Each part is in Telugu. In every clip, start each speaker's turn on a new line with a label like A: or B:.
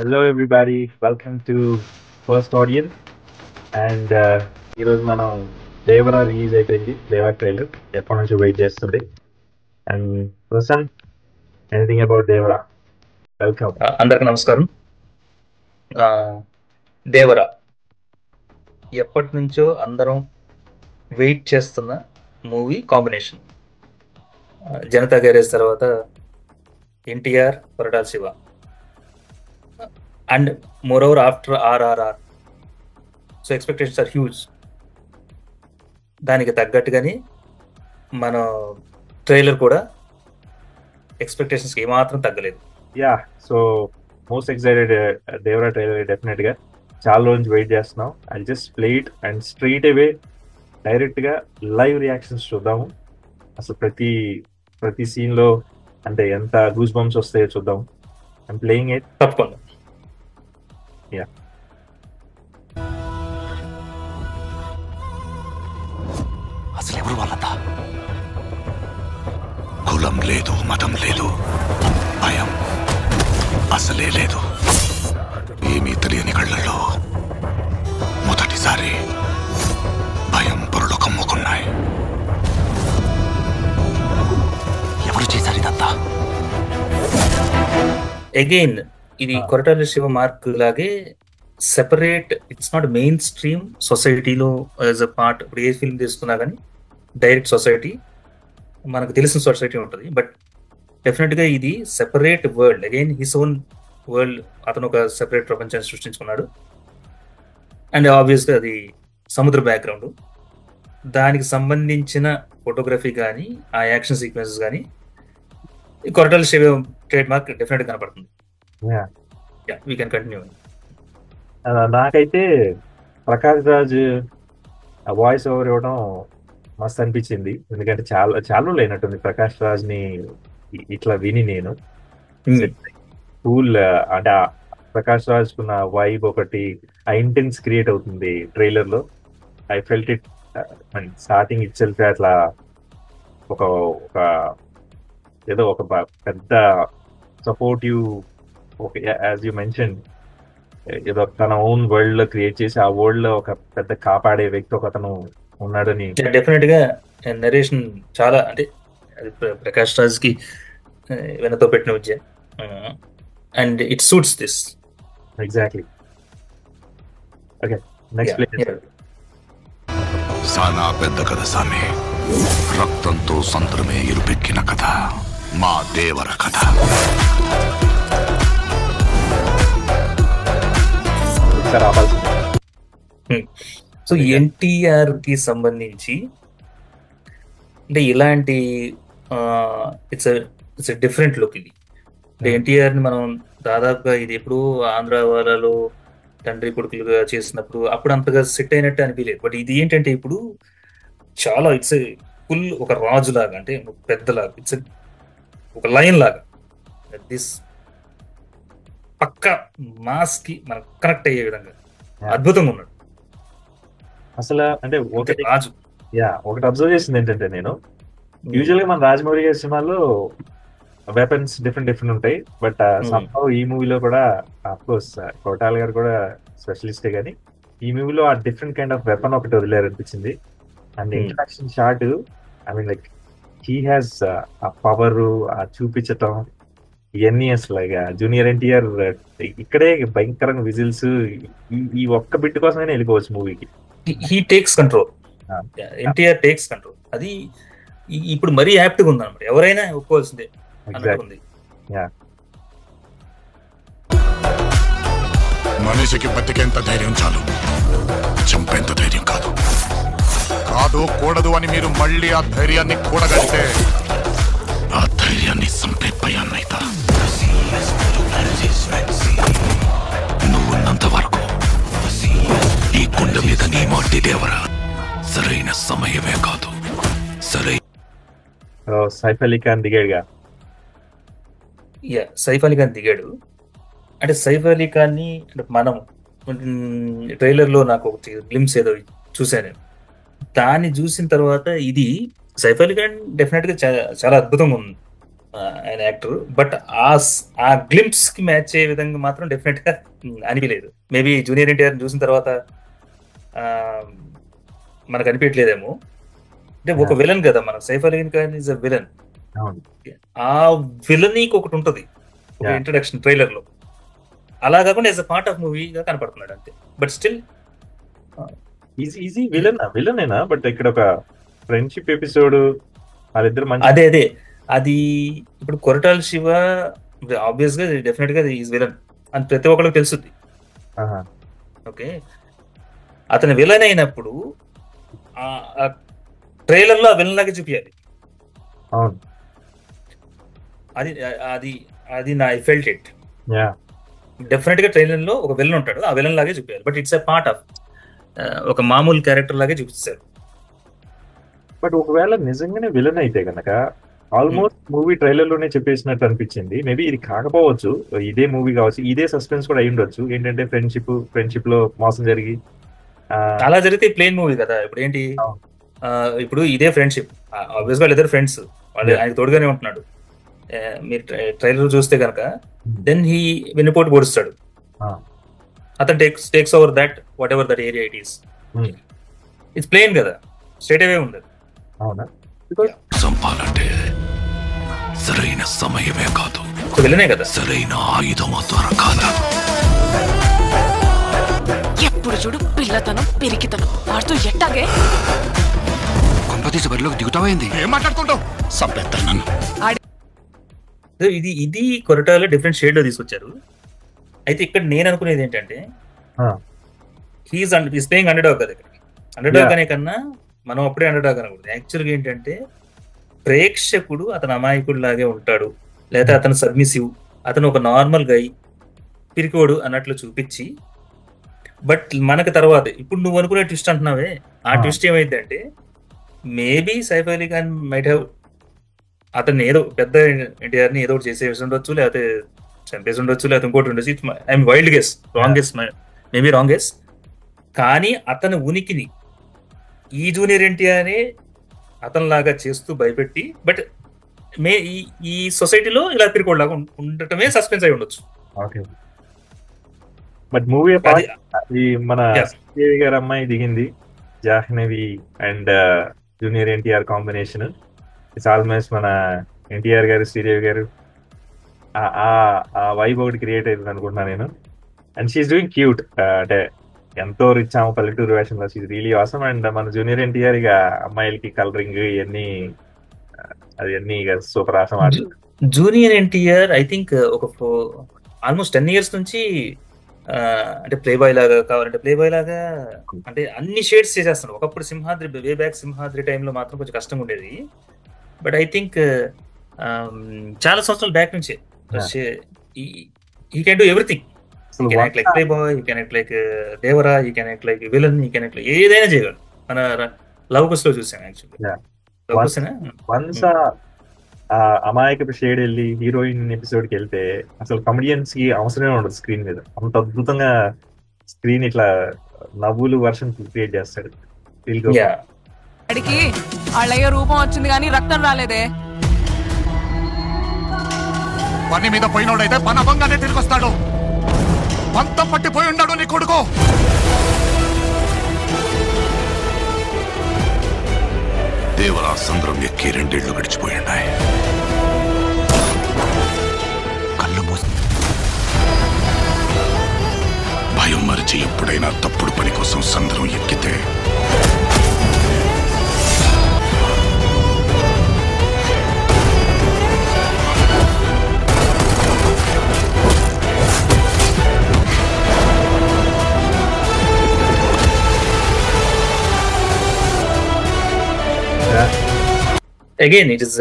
A: Hello, everybody. Welcome to First Audience. And ఈరోజు మనం దేవరా రిలీజ్ అయిపోయింది. దేవా ట్రైలర్ ఎప్పటి నుంచో వెయిట్ చేస్తుంది. And Prasan, anything about Devara? Welcome.
B: అందరికి నమస్కారం. ఆ, దేవరా ఎప్పటి నుంచో అందరం వెయిట్ చేస్తున్న మూవీ కాంబినేషన్. జనతా గ్యారేజ్ తర్వాత NTR, Koratala Siva, and more over after RRR. So expectations are huge. దానికి తగ్గట్టుగానే మన ట్రైలర్ కూడా ఎక్స్పెక్టేషన్స్కి ఏమాత్రం తగ్గలేదు.
A: Yeah, so most excited Devara trailer డెఫినెట్గా చాలా రోజు వెయిట్ చేస్తున్నాం. I just play it and straight away డైరెక్ట్గా లైవ్ రియాక్షన్స్ చూద్దాము. అసలు ప్రతి సీన్లో అంటే ఎంత గూస్ బంప్స్ వస్తాయో చూద్దాం. I'm playing it.
B: తప్పకుండా.
A: యా,
C: అసలు ఎవరు వాళ్ళంతా? కులం లేదు, మతం లేదు, భయం అసలే లేదు. ఏమీ తెలియని కళ్ళల్లో మొదటిసారి భయం పొరలు కమ్ముకున్నాయి. ఎవరు చేశారు ఇదంతా?
B: అగైన్ ఇది కొరటాల శివ మార్క్ లాగే separate. It's not main stream సొసైటీలో యాజ్ అ పార్ట్. ఇప్పుడు ఏ ఫిల్మ్ తీసుకున్నా కానీ డైరెక్ట్ సొసైటీ, మనకు తెలిసిన సొసైటీ ఉంటుంది. బట్ డెఫినెట్గా ఇది separate world. Again his own world. అతను ఒక సెపరేట్ ప్రపంచాన్ని సృష్టించుకున్నాడు. అండ్ ఆబ్వియస్గా అది సముద్ర బ్యాక్గ్రౌండ్. దానికి సంబంధించిన ఫోటోగ్రఫీ కానీ ఆ యాక్షన్ సీక్వెన్సెస్ కానీ కొరటాల శివ ట్రేడ్ మార్క్ డెఫినెట్గా కనపడుతుంది. We can continue.
A: నాకైతే ప్రకాష్ రాజ్ వాయిస్ ఓవర్ ఇవ్వడం మస్తు అనిపించింది. ఎందుకంటే చాలా లేనట్టుంది ప్రకాష్ రాజ్ ని ఇట్లా విని నేను. కూల్ అంటే ప్రకాష్ రాజ్ కున్న వైబ్ ఒకటి, ఆ ఇంటెన్స్ క్రియేట్ అవుతుంది ట్రైలర్ లో. I felt it starting it self. అట్లా ఒక ఏదో ఒక పెద్ద సపోర్టివ్, యాజ్ యూ మెన్షన్, ఏదో తన ఓన్ వరల్డ్ లో క్రియేట్ చేసి ఆ వరల్డ్ లో ఒక పెద్ద కాపాడే వ్యక్తి ఒక అతను ఉన్నాడని.
B: డెఫినెట్ గా నరేషన్ చాలా, అంటే ప్రకాష్ రాజ్ కి వెనతో పెట్టిన విద్య. And it suits this
A: exactly. Okay, next play.
C: సానా పెద్ద కథ సామి, రక్తంతో సంద్రమే ఇరుపెక్కిన కథ, మా దేవర కథ.
B: సో ఎన్టీఆర్ కి సంబంధించి అంటే ఇలాంటి ఇట్స్ డిఫరెంట్ లుక్ ఇది. అంటే ఎన్టీఆర్ ని మనం దాదాపుగా ఇది ఎప్పుడు ఆంధ్ర వాళ్ళలో తండ్రి కొడుకులుగా చేసినప్పుడు అప్పుడు అంతగా సెట్ అయినట్టు అనిపించలేదు. బట్ ఇది ఏంటంటే ఇప్పుడు చాలా ఇట్స్ ఫుల్ ఒక రాజు లాగా, అంటే పెద్దలాగా, ఇట్స్ ఒక లయన్ లాగా. దిస్ పక్క మాస్ కి మనకు కనెక్ట్ అయ్యే విధంగా అద్భుతంగా ఉన్నాడు
A: అసలు. అంటే
B: రాజు.
A: ఒకటి అబ్జర్వ్ చేసింది ఏంటంటే, నేను యూజువల్ గా మన రాజమౌళి గారి సినిమాల్లో వెపన్స్ డిఫరెంట్ ఉంటాయి. బట్ సంభవ్ ఈ మూవీలో కూడా, అఫ్ కోర్స్ కొరటాల గారు కూడా స్పెషలిస్టే, కానీ ఈ మూవీలో ఆ డిఫరెంట్ కైండ్ ఆఫ్ వెపన్ ఒకటి వదిలేరు అనిపించింది. And introduction shot, I mean like he has ఆ పవర్, ఆ చూపించటం, ఇవన్నీ అసలు జూనియర్ ఎన్టీఆర్ ఇక్కడే భయంకరంగా విజిల్స్, ఈ ఒక్క బిట్ కోసమైనా వెళ్ళిపోవచ్చు మూవీకి.
B: He takes control. NTR takes control. అది ఇప్పుడు మరీ యాప్ట్గా ఉంది అనమాట. ఎవరైనా ఒప్పుకోవాల్సిందే.
C: మనిషికి బతికేంత ధైర్యం చాలు, చంపేంత ధైర్యం కాదు. కూడదు అని మీరు మళ్ళీ ఆ ధైర్యాన్ని కూడగలిగితే ఆ ధైర్యాన్ని చంపే భయాన్నైతా. నువ్వున్నంత వరకు ఈ కొండ మీద నీ మాటి దేవరా సరైన సమయమే కాదు.
A: సైఫ్ అలీ ఖాన్ దిగాడుగా.
B: సైఫ్ అలీ ఖాన్ దిగాడు. అంటే సైఫ్ అలీ ఖాన్ ని మనం ట్రైలర్ లో నాకు ఒక గ్లిమ్స్ ఏదో చూసాను. దాన్ని చూసిన తర్వాత ఇది సైఫ్ అలీ ఖాన్ డెఫినెట్ గా చాలా అద్భుతంగా ఉంది. ఆయన యాక్టర్. బట్ ఆ గ్లింప్స్ కి మ్యాచ్ అయ్యే విధంగా మాత్రం డెఫినెట్ గా అనిపించలేదు. మేబీ జూనియర్ ఎన్టీఆర్ చూసిన తర్వాత మనకు అనిపించలేదేమో. అంటే ఒక విలన్ కదా, మన Saif Ali Khan is a villain. ఆ విలనీకి ఒకటి ఉంటది ఒక ఇంట్రడక్షన్ ట్రైలర్ లో, అలా కాకుండా యాజ్ అ పార్ట్ ఆఫ్ మూవీగా కనపడుతున్నాడు అంతే. బట్ స్టిల్
A: ఈజీ విలనేనా, బట్ ఇక్కడ ఒక ఫ్రెండ్షిప్ ఎపిసోడ్ వాళ్ళిద్దరు మంచి.
B: అదే అది ఇప్పుడు కొరటాల శివ ఆబ్వియస్ గా డెఫినెట్ గా ఈజ్ విలన్ అని ప్రతి ఒక్కరికి తెలుసుద్ది. ఓకే, అతను విలన్ అయినప్పుడు ట్రైలర్ లో ఆ విలన్ లాగా చూపించాలి. అది అది అది నా ఐ ఫెల్ట్ ఇట్. డెఫినెట్ గా ట్రైలర్ లో ఒక విలన్ ఉంటాడు, ఆ విలన్ లాగే చూపించాలి. But it's a part of ఒక మామూలు క్యారెక్టర్ లాగే చూపిస్తారు.
A: బట్ ఒకవేళ నిజంగానే విలన్ అయితే గనక ఆల్మోస్ట్ మూవీ ట్రైలర్ లోనే చెప్పేసినట్టు అనిపించింది. మేబీ ఇది కాకపోవచ్చు, ఇదే మూవీ కావచ్చు, ఇదే సస్పెన్స్ కూడా అయి ఉండొచ్చు. ఏంటంటే ఫ్రెండ్షిప్ లో మోసం జరిగి
B: అలా జరిగితే ప్లేన్ మూవీ కదా. ఇప్పుడు ఏంటి, ఇప్పుడు ఇదే ఫ్రెండ్షిప్, ఆబ్వియస్ గా వాళ్ళిద్దరు ఫ్రెండ్స్, వాళ్ళు ఆయనకు తోడుగానే ఉంటున్నాడు. మీరు ట్రైలర్ చూస్తే కనుక దెన్ హీ వెన్నుపోటు పొడుస్తాడు, అతను takes over that whatever that area it is. It's plain కదా, స్ట్రైట్ అవే ఉండదు.
C: సంపాలంటే సరైన సమయమే కాదు,
B: విలనే కదా,
C: సరైన ఆయుధం దొరకాల.
D: ఎప్పుడు చూడు పిల్లతనం పెరిగితనం వాడుతూ ఎట్టాగే
C: కొంపతీసి బరిలోకి దిగుతావైంది. ఏం మాట్లాడుతుంటావు? సంపేస్తాను నన్ను.
B: ఇది కొరటాలో డిఫరెంట్ షేడ్ లో తీసుకొచ్చారు. అయితే ఇక్కడ నేను అనుకునేది ఏంటంటే హీస్ ప్లేయింగ్ అండర్ డాగ్ కదా. ఇక్కడ అండర్ డాగ్ అనే కన్నా మనం అప్పుడే అండర్ డాగ్ అనకూడదు. యాక్చువల్గా ఏంటంటే ప్రేక్షకుడు అతను అమాయకుడు లాగే ఉంటాడు, లేదా అతను సబ్మిసివ్, అతను ఒక నార్మల్ గై పిరికోడు అన్నట్లు చూపించి, బట్ మనకు తర్వాత ఇప్పుడు నువ్వు అనుకునే ట్విస్ట్ అంటున్నావే, ఆ ట్విస్ట్ ఏమైంది అంటే maybe Saif Ali Khan might have అతన్ని ఏదో పెద్ద ఎన్టీఆర్ ని ఏదో చేసేసి ఉండొచ్చు, లేకపోతే చంపేసి ఉండొచ్చు, లేకపోతే ఇంకోటి ఉండొచ్చు. I'm wild guess, wrong guess, maybe wrong guess. కానీ అతని ఉనికిని ఈ జూనియర్ ఎన్టీఆర్ అతనిలాగా చేస్తూ భయపెట్టి, బట్ ఈ సొసైటీలో ఇలా తిరిగోడ్లాగా ఉండటమే సస్పెన్స్ అయి ఉండొచ్చు.
A: బట్ మూవీ మన శ్రీదేవి గారి అమ్మాయి దిగింది, Jahnavi and junior NTR combination. It's almost మన ఎన్టీఆర్ గారు శ్రీదేవి గారు ఆ వైబ్ ఒకటి క్రియేట్ అవుతుంది అనుకుంటున్నా నేను. అండ్ షీఈస్ డూయింగ్ క్యూట్, అంటే ఎంతో రిచ్ ఆమె పల్లెటూరు వేషంలో. She is really awesome. అండ్ మన జూనియర్ ఎన్టీఆర్ ఇక అమ్మాయిలకి కలరింగ్ ఇవన్నీ అవన్నీ ఇక super awesome.
B: Junior NTR I think ఒక ఆల్మోస్ట్ 10 years నుంచి అంటే ప్లే బాయ్ లాగా కావాలంటే ప్లే బాయ్ లాగా అంటే అన్ని షేడ్స్ చేసేస్తున్నాడు. ఒకప్పుడు సింహాద్రి, వే బ్యాక్ సింహాద్రి టైంలో మాత్రం కొంచెం కష్టంగా ఉండేది. బట్ ఐ థింక్ చాలా సంవత్సరాల బ్యాక్ నుంచే he can do everything. He can act like playboy, he can act like Devara, he can act like villain, he can act like ఏదైనా చేయగలడు. మన లవ్ కుస్ లో చూసాను యాక్చువల్లీ.
A: వన్స్ అమాయకపు షేడ్ వెళ్ళి హీరోయిన్ ఎపిసోడ్ కి వెళ్తే అసలు కమెడియన్స్ కి అవసరమే ఉండదు స్క్రీన్ మీద. అంత అద్భుతంగా స్క్రీన్ ఇట్లా నవ్వులు వర్షన్ క్రియేట్ చేస్తాడు.
D: అడికి వాళ్ళయ్య రూపం వచ్చింది కానీ రక్తం రాలేదే.
C: పని మీద పోయినోడైతే పని అభంగానే తిరిగి వస్తాడు. పంతం పట్టిపోయి ఉన్నాడు నీ కొడుకు. దేవరా సంద్రం ఎక్కి 2 ఏళ్లు గడిచిపోయిండాయి. కళ్ళు మూసి భయం మరిచి ఎప్పుడైనా తప్పుడు పని కోసం సంద్రం ఎక్కితే
B: again it is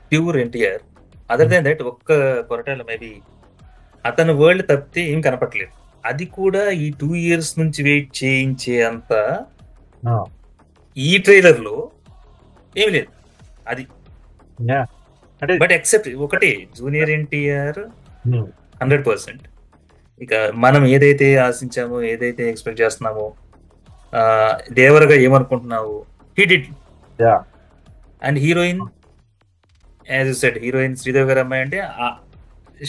B: pure NTR. Other than that ఒక్క కొరటాల మేబీ అతని వరల్డ్ తప్పితే ఏం కనపట్లేదు. అది కూడా ఈ 2 years నుంచి వెయిట్ చేయించే అంత ఈ ట్రైలర్ లో ఏమి లేదు. అది బట్ ఎక్సెప్ట్ ఒకటే, జూనియర్ ఎన్టీఆర్ 100%. ఇక మనం ఏదైతే ఆశించామో, ఏదైతే ఎక్స్పెక్ట్ చేస్తున్నామో, దేవరగా ఏమనుకుంటున్నావు, he did. And heroine as you said heroine Sridevi గారు అమ్మాయి అంటే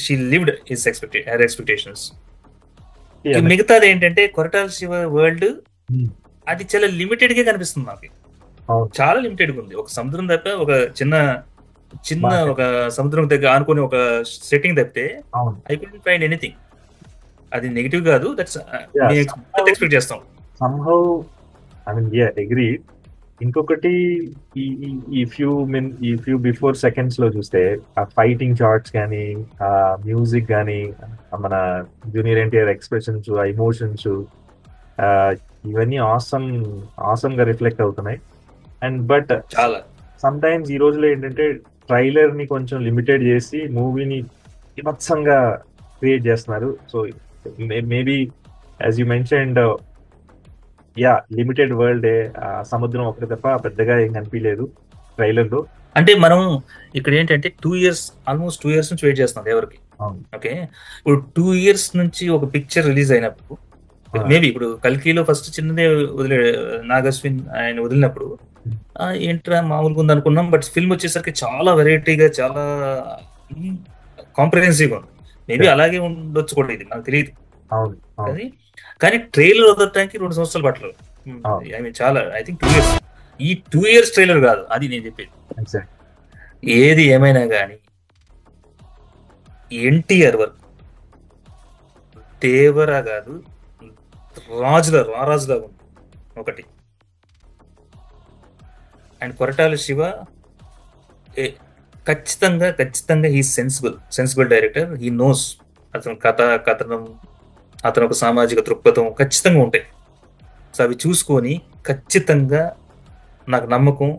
B: she lived his her expectations. మిగతాది ఏంటంటే కొరటాల శివ వరల్డ్ అది చాలా లిమిటెడ్ గా కనిపిస్తుంది నాకు, చాలా లిమిటెడ్ గా ఉంది. ఒక సముద్రం తప్ప ఒక చిన్న ఒక సముద్రం దగ్గర ఆనుకుని ఒక సెట్టింగ్ తప్పితే ఐ కుడెంట్ ఫైండ్ ఎనీథింగ్. అది నెగిటివ్ కాదు, దట్స్ ఎక్స్పెక్ట్ చేస్తాం
A: somehow. I mean, yeah, agree. ఇంకొకటి ఈ ఫ్యూ బిఫోర్ సెకండ్స్ లో చూస్తే ఆ ఫైటింగ్ షాట్స్ కానీ, ఆ మ్యూజిక్ కానీ, మన జూనియర్ ఎన్టీఆర్ ఎక్స్ప్రెషన్స్, ఆ ఇమోషన్స్, ఇవన్నీ ఆసమ్ గా రిఫ్లెక్ట్ అవుతున్నాయి. అండ్ బట్
B: చాలా
A: సమ్ టైమ్స్ ఈ రోజులో ఏంటంటే ట్రైలర్ ని కొంచెం లిమిటెడ్ చేసి మూవీని విమత్సంగా క్రియేట్ చేస్తున్నారు. So maybe as you mentioned, yeah, limited world, సముద్రం ఒకటి తప్ప పెద్దగా ఏం కనిపించలేదు ట్రైలర్ లో.
B: అంటే మనం ఇక్కడ ఏంటంటే ఆల్మోస్ట్ 2 years నుంచి వెయిట్ చేస్తున్నాం ఎవరికి. ఓకే, ఇప్పుడు 2 years నుంచి ఒక పిక్చర్ రిలీజ్ అయినప్పుడు, మేబీ ఇప్పుడు కల్కిలో ఫస్ట్ చిన్నదే నాగశ్విన్ ఆయన వదిలినప్పుడు ఏంట్రా మామూలుగా ఉంది అనుకున్నాం. బట్ ఫిల్మ్ వచ్చేసరికి చాలా వెరైటీగా, చాలా కాంప్రహెన్సివ్ ఉంది. మేబీ అలాగే ఉండొచ్చు కూడా, ఇది నాకు తెలియదు. కానీ ట్రైలర్ వదలటానికి 2 సంవత్సరాలు పట్టలేదు. ఐ మీన్ చాలా, ఐ థింక్ 2 years. ఈ 2 years ట్రైలర్ కాదు అది నేను చెప్పేది. ఏది ఏమైనా కానీ ఎన్టీఆర్ వర్క్ దేవరా కాదు, రారాజులా ఉంది ఒకటి. అండ్ కొరటాల శివ ఖచ్చితంగా he sensible director. He knows అతను కథనం, అతను ఒక సామాజిక దృక్పథం ఖచ్చితంగా ఉంటాయి. సో అవి చూసుకొని ఖచ్చితంగా నాకు నమ్మకం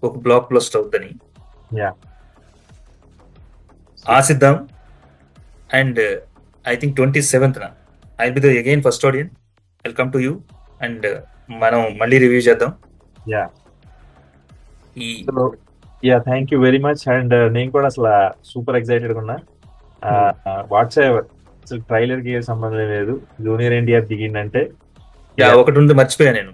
B: ఒక బ్లాక్ బస్టర్ అవుద్దని ఆశిద్దాం. And I think 27th I be the again first audience. Welcome to you. And మనం మళ్ళీ రివ్యూ చేద్దాం.
A: Thank you very much. And నేను కూడా అసలు సూపర్ ఎక్సైటెడ్ గా ఉన్నా. వాట్సాప్ అసలు ట్రైలర్ కి సంబంధం లేదు, జూనియర్ ఎన్టీఆర్ దిగిందంటే.
B: ఒకటి ఉంది మర్చిపోయా నేను,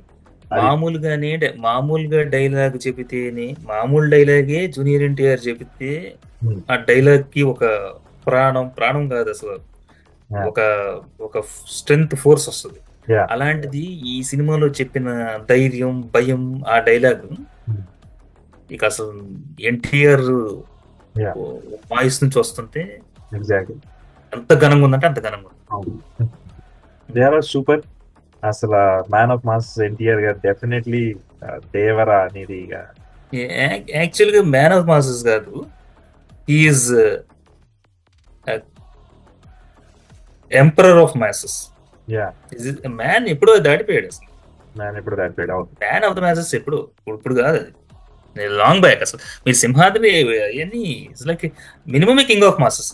B: మామూలుగా డైలాగ్ చెబితేనే, మామూలు డైలాగే జూనియర్ ఎన్టీఆర్ చెబితే ఆ డైలాగ్ కి ఒక ప్రాణం కాదు అసలు, ఒక స్ట్రెంగ్త్, ఫోర్స్ వస్తుంది. అలాంటిది ఈ సినిమాలో చెప్పిన ధైర్యం, భయం, ఆ డైలాగ్ ఇక అసలు ఎన్టీఆర్ వాయిస్ నుంచి వస్తుంటే ఎంత ఘనంగా ఉందంటే అంత ఘనంగా ఉంది.
A: సూపర్. అసలు మ్యాన్ ఆఫ్ మాస్ ఎన్టీఆర్ గారు డెఫినెట్లీ దేవరా అనేది.
B: యాక్చువల్గా మ్యాన్ ఆఫ్ మాసెస్ కాదు, he is emperor of masses. Man ఎప్పుడో దాటిపోయాడు అసలు. మ్యాన్ ఆఫ్ ద మాసెస్ ఇప్పుడు కాదు, అది లాంగ్ బ్యాక్. అసలు మీరు సింహాద్రి అవన్నీ like minimum king of masses.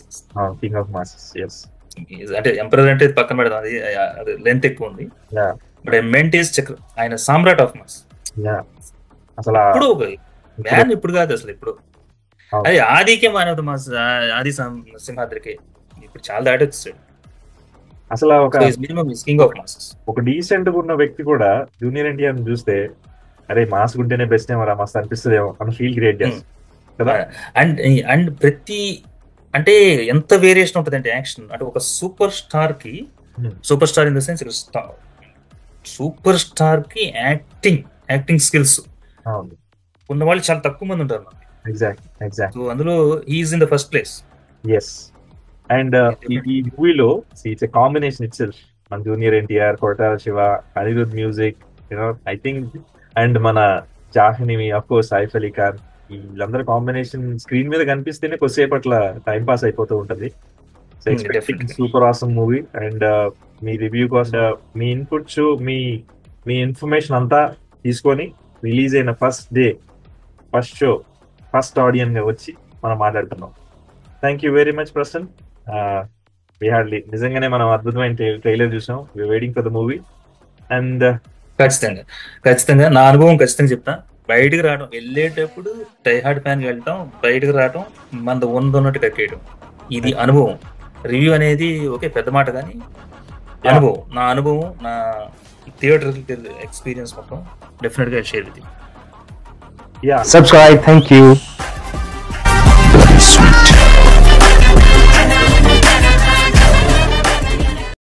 B: అంటే ఎంపరర్ అంటే పక్కన పెడదాం, అది లెంత్ ఎక్కువ ఉంది. బట్ మెంట్ ఈస్ చక్ర, ఆయన సామ్రాట్ ఆఫ్ మాస్. ఇప్పుడు మ్యాన్ ఇప్పుడు కాదు అసలు, ఇప్పుడు అది ఆదికే మ్యాన్ ఆఫ్ ద మాస్, ఆది సింహాద్రికి ఇప్పుడు చాలా దాటొచ్చాడు
A: అసలు.
B: King of masses.
A: ఒక డీసెంట్ గా ఉన్న వ్యక్తి కూడా జూనియర్ ఎన్టీఆర్ చూస్తే అరే మాస్ గుంటేనే బెస్ట్ ఏమో, మస్తు అనిపిస్తుందేమో అని ఫీల్ క్రియేట్ చేస్తుంది.
B: అండ్ ప్రతి అంటే ఎంత వేరియేషన్ ఉంటుంది అంటే యాక్షన్. అంటే ఒక super star in the sense super star కి యాక్టింగ్ స్కిల్స్ ఉన్న వాళ్ళు చాలా తక్కువ మంది ఉంటారు. సో అందులో he's in the first place.
A: And ఈ మూవీలో it's a combination itself. మన junior NTR, Koratala Siva, Anirudh music, I think. And మన జాహ్నవి, అఫ్ కోర్స్ సైఫ్ అలీ ఖాన్, వీళ్ళందరూ కాంబినేషన్ స్క్రీన్ మీద కనిపిస్తేనే కొద్దిసేపట్ల టైం పాస్ అయిపోతూ ఉంటది. So expecting super awesome movie. And me review కోసం, మీ ఇన్పుట్స్, మీ ఇన్ఫర్మేషన్ అంతా తీసుకొని రిలీజ్ అయిన first day, first show, first audience గా వచ్చి మనం మాట్లాడుతున్నాం. Thank you very much Prasan. నిజంగానే మనం అద్భుతమైన ట్రైలర్ చూసాం. Waiting for the movie. And
B: ఖచ్చితంగా నా అనుభవం ఖచ్చితంగా చెప్తా. బయటకు రావడం, వెళ్ళేటప్పుడు టైహార్డ్ ఫ్యాన్ వెళ్తాం, బయటకు రావడం మన ఉన్నట్టు కక్కేయడం, ఇది అనుభవం. రివ్యూ అనేది ఓకే పెద్ద మాట, కానీ అనుభవం, నా అనుభవం, నా థియేటర్ ఎక్స్పీరియన్స్ మొత్తం డెఫినెట్ గా share with you.
E: Subscribe. Thank you.
C: Sweet